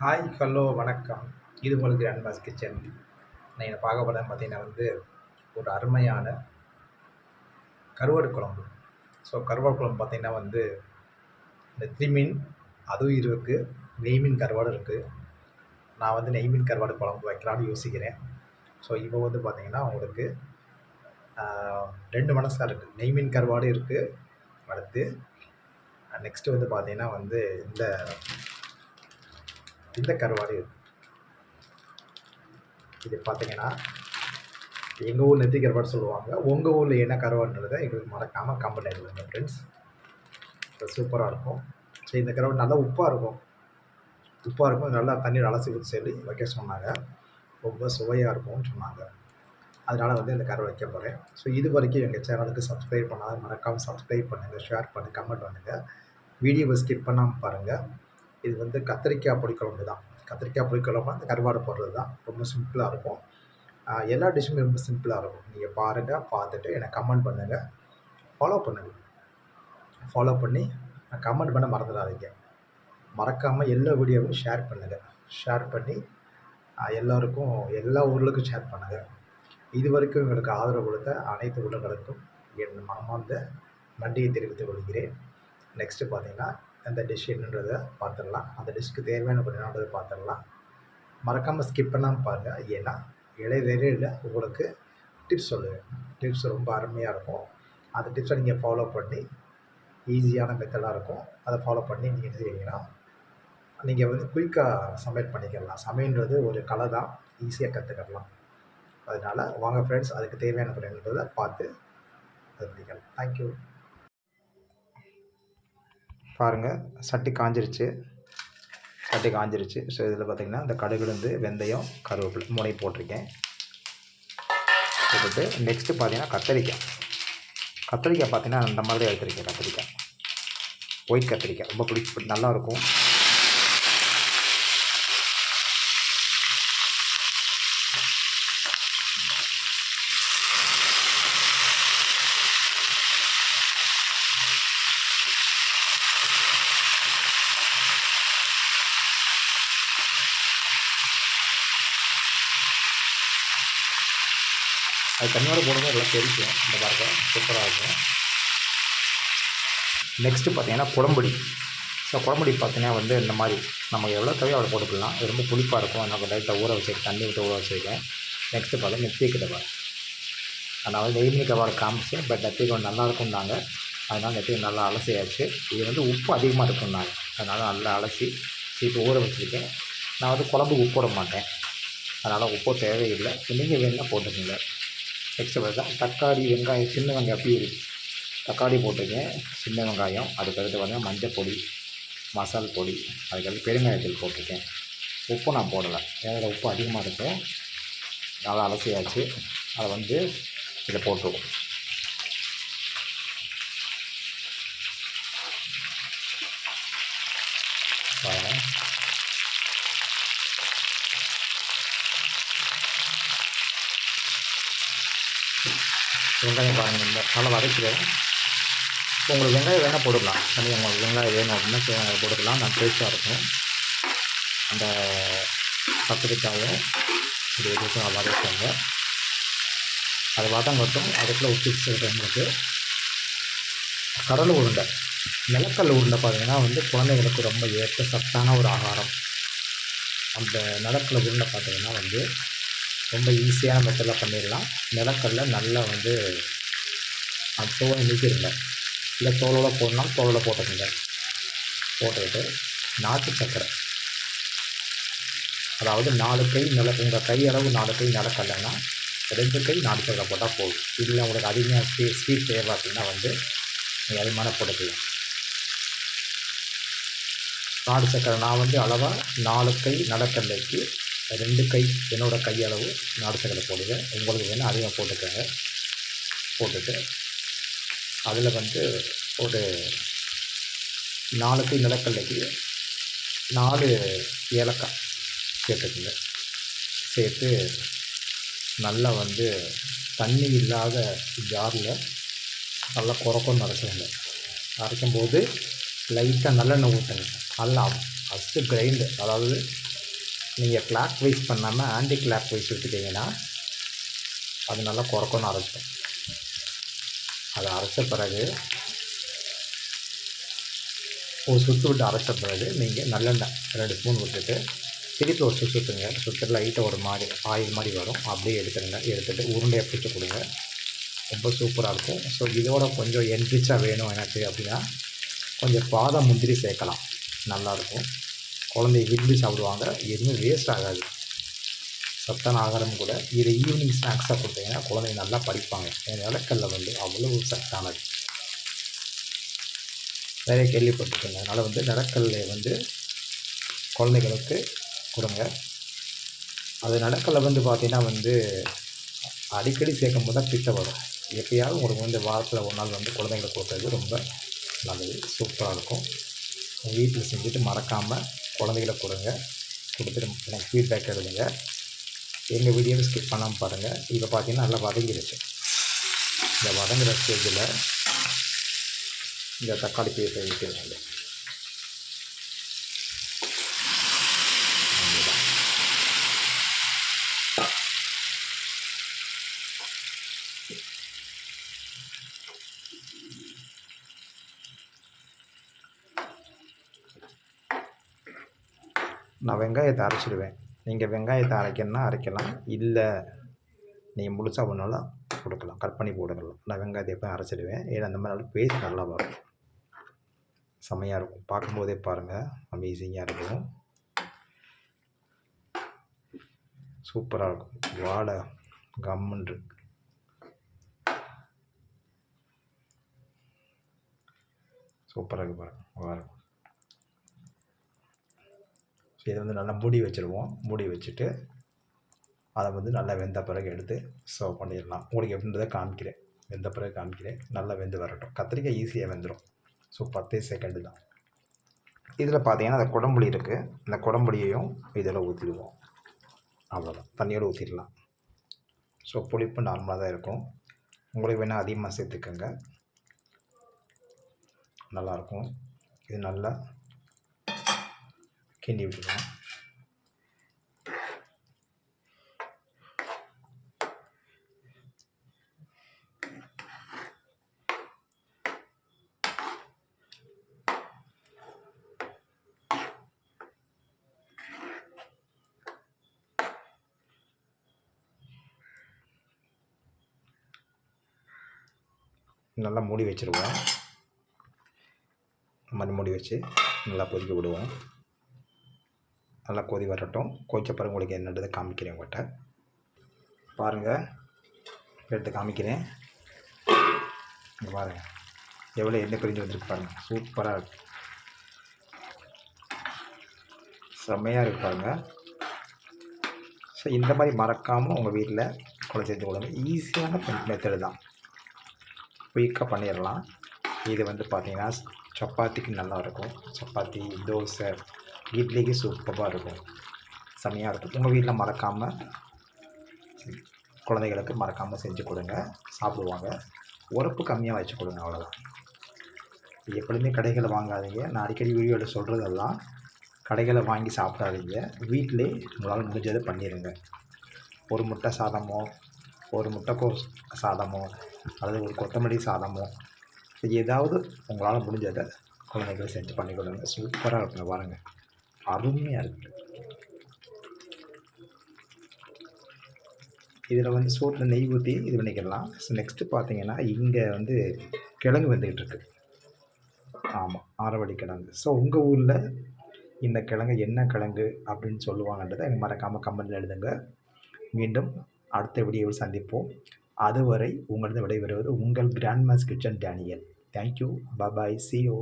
Hi, hello, வணக்கம். இது உங்களுக்கு அன்பாஸ் கிச்சன். நான் என்ன பார்க்க போறேன்னு பார்த்தீங்கன்னா ஒரு அருமையான கருவாடு குழம்பு. கருவாடு குழம்பு பார்த்தீங்கன்னா நெத்திலி மீன் அதுவும் இருக்கு. நெய் மீன் கருவாடும் இருக்கு. நான் நெய் மீன் கருவாடு குழம்பு வைக்கலான்னு யோசிக்கிறேன். இப்போ பார்த்தீங்கன்னா உங்களுக்கு 2 மனசா இருக்கு. நெய் மீன் கருவாடு இருக்கு. அடுத்து நெக்ஸ்ட்டு பார்த்தீங்கன்னா இந்த இந்த கருவாடு இருக்கு. இது பார்த்தீங்கன்னா எங்கள் ஊர் நெத்திலி கருவாடு சொல்லுவாங்க. உங்கள் ஊரில் என்ன கருவாடுன்றதை எங்களுக்கு மறக்காமல் கமெண்ட் பண்ணுங்க ஃப்ரெண்ட்ஸ். சூப்பராக இருக்கும். இந்த கருவாடு நல்லா உப்பாக இருக்கும். நல்லா தண்ணீர் அலசி ஊற்றி சொல்லி வைக்க சொன்னாங்க. ரொம்ப சுவையாக இருக்கும்னு சொன்னாங்க. அதனால் இந்த கருவாடு வைக்க போகிறேன். இது வரைக்கும் எங்கள் சேனலுக்கு சப்ஸ்கிரைப் பண்ணாத மறக்காமல் சப்ஸ்கிரைப் பண்ணுங்கள், ஷேர் பண்ணுங்கள், கமெண்ட் பண்ணுங்கள். வீடியோவை ஸ்கிப் பண்ணாமல் பாருங்கள். இது கத்திரிக்காய் புளிக்குழம்பு தான். கத்திரிக்காய் புளிக்குழம்பு அந்த கருவாடு போடுறது தான். ரொம்ப சிம்பிளாக இருக்கும். எல்லா டிஷ்ஷுமே ரொம்ப சிம்பிளாக இருக்கும். நீங்கள் பாருங்கள், பார்த்துட்டு எனக்கு கமெண்ட் பண்ணுங்கள், ஃபாலோ பண்ணுங்கள். ஃபாலோ பண்ணி கமெண்ட் பண்ண மறந்துடாதீங்க. மறக்காமல் எல்லா வீடியோவும் ஷேர் பண்ணுங்கள். ஷேர் பண்ணி எல்லோருக்கும் எல்லா ஊர்களுக்கும் ஷேர் பண்ணுங்கள். இது வரைக்கும் எங்களுக்கு ஆதரவு கொடுத்த அனைத்து உள்ளங்களுக்கும் என் மனமார்ந்த நன்றியை தெரிவித்துக் கொள்கிறேன். நெக்ஸ்ட்டு பார்த்தீங்கன்னா அந்த டிஷ் என்னன்றதை பார்த்துடலாம். அந்த டிஷ்க்கு தேவையான என்னன்றதை பார்த்துடலாம். மறக்காமல் ஸ்கிப் பண்ணாமல் பாருங்கள். ஏன்னா இடையில உங்களுக்கு டிப்ஸ் சொல்லுவேன். டிப்ஸ் ரொம்ப அருமையாக இருக்கும். அந்த டிப்ஸை நீங்கள் ஃபாலோ பண்ணி ஈஸியான மெத்தடாக இருக்கும். அதை ஃபாலோ பண்ணி நீங்கள் என்ன செய்வீங்கன்னா நீங்கள் குயிக்காக சமையல் பண்ணிக்கலாம். சமையல்ன்றது ஒரு கலை தான். ஈஸியாக கற்றுக்கலாம். அதனால் வாங்க ஃப்ரெண்ட்ஸ், அதுக்கு தேவையான என்னன்றதை பார்த்து அது பண்ணிக்கலாம். தேங்க்யூ. பாருங்கள், சட்டி காஞ்சிருச்சு. இதில் பார்த்திங்கன்னா இந்த கடுகுலேருந்து வெந்தயம், கருவேப்பிலை 3 போட்டிருக்கேன். போட்டுட்டு நெக்ஸ்ட்டு பார்த்தீங்கன்னா கத்திரிக்காய் பார்த்தீங்கன்னா அந்த மாதிரி எடுத்துருக்கேன். கத்திரிக்காய் ஒயிட் கத்திரிக்காய் ரொம்ப நல்லாயிருக்கும். அது தண்ணியோடு போடும்போது எல்லாம் தெரிக்கும். இந்த பாருங்க, சூப்பராக இருக்கும். நெக்ஸ்ட்டு பார்த்தீங்கன்னா குழம்புடி. குழம்புடி பார்த்தீங்கன்னா இந்த மாதிரி நமக்கு எவ்வளோ தேவையோ அவ்வளோ போட்டுக்கலாம். இது ரொம்ப புளிப்பாக இருக்கும். நான் லைட்டாக ஊற வச்சுருக்கேன், தண்ணி விட்டு ஊற வச்சுருக்கேன். நெக்ஸ்ட்டு பார்த்தீங்கன்னா நெத்திலி கருவாடு. நான் நெய் மீன் கருவாடு காமிச்சேன். பட் நெத்திலி கருவாடு நல்லாயிருக்கும்னாங்க. அதனால் நெத்திலி நல்லா அலசியாச்சு. இது உப்பு அதிகமாக இருக்கும்னாங்க. அதனால் நல்லா அலசி இப்போ ஊற வச்சுருக்கேன். நான் குழம்புக்கு உப்பு போட மாட்டேன். அதனால் உப்பு தேவையில்லை. நீங்கள் வேணுன்னா போட்டுக்கோங்க. நெக்ஸ்ட்டு பார்த்தா தக்காளி, வெங்காயம், சின்ன வெங்காயம் பியூரி. தக்காளி போட்டுக்கேன், சின்ன வெங்காயம். அதுக்கடுத்து பார்த்தீங்கன்னா மஞ்சள் பொடி, மசால் பொடி, அதுக்கடுத்து பெருங்காயத்தூள் போட்டிருக்கேன். உப்பு நான் போடலை. ஏன்னா உப்பு அதிகமாக இருக்கும். நல்லா அலசியாச்சு. அதை இதை போட்டுருவோம். வெங்காயம் பாருங்கள், நல்லா வதக்கிறேன். உங்களுக்கு வெங்காயம் வேணால் போட்டுக்கலாம். தனியாக உங்களுக்கு வெங்காயம் வேணும் அப்படின்னா போட்டுக்கலாம். நான் டேஸ்ட்டாக இருக்கும். அந்த கத்திரிக்காயை இது எதுவும் வதக்குவாங்க. அது வதங்கட்டும். அதுக்குள்ளே உப்பு சேர்க்கிறவங்களுக்கு கடலை உருண்டை, நிலக்கடலை உருண்டை பார்த்தீங்கன்னா குழந்தைங்களுக்கு ரொம்ப ஏற்ற சத்தான ஒரு ஆகாரம். அந்த நிலக்கடலை உருண்டை பார்த்தீங்கன்னா ரொம்ப ஈஸியான மெத்தடில் பண்ணிடலாம். நிலக்கடலை நல்லா தோலை நீக்கிடுங்க. இல்லை தோலோட போடலாம், தோலோட போட்டுக்கோங்க. போட்டுக்கிட்டு நாட்டு சர்க்கரை, அதாவது 4 கை உங்கள் கை அளவு 4 கை நிலக்கடலைன்னா 2 கை நாட்டு சர்க்கரை போட்டால் போதும். இதில் உங்களுக்கு அதிகமாக ஸ்வீட் தேவை அப்படின்னா நீங்கள் அதிகமான போட்டுக்கலாம். நாட்டு சர்க்கரை நான் அளவாக 4 கை நிலக்கடலைக்கு 2 கை என்னோடய கையளவு நாட்டு சர்க்கரை போடுவேன். உங்களுக்கு வேணால் அதிகம் போட்டுக்கோங்க. போட்டுட்டு அதில் ஒரு 4 கை நிலக்கடலைக்கு 4 ஏலக்காய் சேர்த்துக்குங்க. சேர்த்து நல்லா தண்ணி இல்லாத ஜாரில் நல்லா குறக்கொன்னு அரைச்சிடுங்க. அரைக்கும்போது லைட்டாக நல்லெண்ணெய் ஊற்றுங்க. நல்லா ஃபஸ்ட்டு கிரைண்டு, அதாவது நீங்கள் கிளாக் வைஸ் பண்ணாமல் ஆன்டி கிளாக் வைஸ் எடுத்துட்டிங்கன்னா அது நல்லா குறக்கணும் அரைச்சிடும். அதை அரைச்ச பிறகு ஒரு சுற்று விட்டு அரைச்ச பிறகு நீங்கள் நல்லெண்ணெய் 2 ஸ்பூன் விட்டுட்டு திருப்பி ஒரு சுற்றுங்க. சுற்று லைட்டாக ஒரு மாதிரி ஆயில் மாதிரி வரும், அப்படியே எடுத்துடுங்க. எடுத்துகிட்டு உருண்டையை பிடிச்சி கொடுங்க. ரொம்ப சூப்பராக இருக்கும். ஸோ இதோட கொஞ்சம் என்ரிச்சாக வேணும் எனக்கு அப்படின்னா கொஞ்சம் பாதாம் முந்திரி சேர்க்கலாம், நல்லாயிருக்கும். குழந்தைய விரும்பி சாப்பிடுவாங்க, எதுவுமே வேஸ்ட் ஆகாது, சத்தான ஆகாரம் கூட. இதை ஈவினிங் ஸ்நாக்ஸாக கொடுத்தீங்கன்னா குழந்தைங்க நல்லா படிப்பாங்க. நிலக்கல்ல அவ்வளோ சத்தானது, நிறைய கேள்விப்பட்டிருக்கேங்க. அதனால் நிலக்கல்ல குழந்தைகளுக்கு கொடுங்க. அது நிலக்கல்ல பார்த்திங்கன்னா அடிக்கடி சேர்க்கும் போது தான் பித்தம் வரும். எப்பயாவது உங்களுக்கு வாரத்தில் ஒரு நாள் குழந்தைங்களுக்கு கொடுக்குறது ரொம்ப நல்லது, சூப்பராக இருக்கும். வீட்டில் செஞ்சுட்டு மறக்காமல் குழந்தைகளுக்கு கொடுங்க. கொடுத்துட்டு எனக்கு ஃபீட்பேக் எழுதுங்க. எங்கள் வீடியோவை ஸ்கிப் பண்ணாமல் பாருங்கள். இப்போ பார்த்தீங்கன்னா நல்லா வதங்கிடுச்சு. இந்த வதங்குற ஸ்டேஜில் இந்த தக்காளி பேஸ்ட்டை ஊற்றிடுவாங்க. நான் வெங்காயத்தை அரைச்சிடுவேன். நீங்கள் வெங்காயத்தை அரைக்கணுன்னா அரைக்கலாம், இல்லை நீங்கள் முழுசாக ஒன்றாலும் கொடுக்கலாம், கட் பண்ணி போட்டுக்கலாம். நான் வெங்காயத்தை எப்போ அரைச்சிடுவேன், ஏன்னா அந்த மாதிரி பேஸ்ட் நல்லா வரும், செம்மையாக இருக்கும். பார்க்கும்போதே பாருங்கள், அமேசிங்காக இருக்கும், சூப்பராக இருக்கும். வாடை கம்முன்று சூப்பராக இருக்குது பாருங்கள், வாரம். ஸோ இதை நல்லா மூடி வச்சுருவோம். மூடி வச்சுட்டு அதை நல்லா வெந்த பிறகு எடுத்து சர்வ் பண்ணிடலாம். உங்களுக்கு எப்படின்றத காமிக்கிறேன், வெந்த பிறகு காமிக்கிறேன். நல்லா வெந்து வரட்டும். கத்திரிக்காய் ஈஸியாக வெந்துடும். ஸோ 10 செகண்டு தான். இதில் பார்த்தீங்கன்னா அந்த குடம்புளி இருக்குது, இந்த குடம்புளியையும் இதில் ஊற்றிடுவோம். அவ்வளோதான், தண்ணியோடு ஊற்றிடலாம். ஸோ புளிப்பு நார்மலாக தான் இருக்கும். உங்களுக்கு வேணால் அதிகமாக சேர்த்துக்கோங்க, நல்லாயிருக்கும். இது நல்லா கிண்டி விட்டுருவோம். நல்லா மூடி வச்சுருவோம். மணி மூடி வச்சு நல்லா கொதிக்க விடுவோம். நல்லா கொதி வரட்டும். கொதிச்ச பிறகு உங்களுக்கு என்னன்றதை காமிக்கிறேன் உங்கள்கிட்ட. பாருங்கள், எடுத்து காமிக்கிறேன். இங்கே பாருங்கள் எவ்வளோ எண்ணெய் பிரிஞ்சு வந்துருக்கு பாருங்கள், சூப்பராக இருக்குது, செம்மையாக இருக்குது பாருங்கள். ஸோ இந்த மாதிரி மறக்காமல் உங்கள் வீட்டில் கூட செஞ்சு கொடுங்க. ஈஸியான மெத்தடு தான், குயிக்காக பண்ணிடலாம். இது பார்த்திங்கன்னா சப்பாத்திக்கு நல்லாயிருக்கும். சப்பாத்தி, தோசை, இட்லிக்கு சூப்பராக இருக்கும், செம்மையாக இருக்கும். உங்கள் வீட்டில் மறக்காமல் குழந்தைகளுக்கு மறக்காமல் செஞ்சு கொடுங்க, சாப்பிடுவாங்க. உரப்பு கம்மியாக வச்சு கொடுங்க, அவ்வளோதான். எப்பொழுதுமே கடைகளை வாங்காதீங்க. நான் அடிக்கடி வீடியோவில் சொல்கிறதெல்லாம் கடைகளை வாங்கி சாப்பிடாதீங்க. வீட்டிலே உங்களால் முடிஞ்சதை பண்ணிடுங்க. ஒரு முட்டை சாதமோ, ஒரு முட்டைக்கோஸ் சாதமோ, அல்லது ஒரு கொத்தமல்லி சாதமோ, ஏதாவது உங்களால் முடிஞ்சதை குழந்தைகள் செஞ்சு பண்ணி கொடுங்க. சூப்பராக இருக்குங்க, பாருங்கள், அருமையாக இருக்குது. இதில் சோற்றில் நெய் ஊற்றி இது பண்ணிக்கலாம். ஸோ நெக்ஸ்ட்டு பார்த்தீங்கன்னா இங்கே கிழங்கு வந்துக்கிட்டு இருக்குது. ஆமாம், ஆரவள்ளி கிழங்கு. ஸோ உங்கள் ஊரில் இந்த கிழங்கு என்ன கிழங்கு அப்படின்னு சொல்லுவாங்கன்றதை எனக்கு மறக்காமல் கமெண்ட்டில் எழுதுங்க. மீண்டும் அடுத்த வீடியோவில் சந்திப்போம். அதுவரை உங்களது விடைபெறுவது உங்கள் Grandma's kitchen Daniel. Thank you, bye, see you.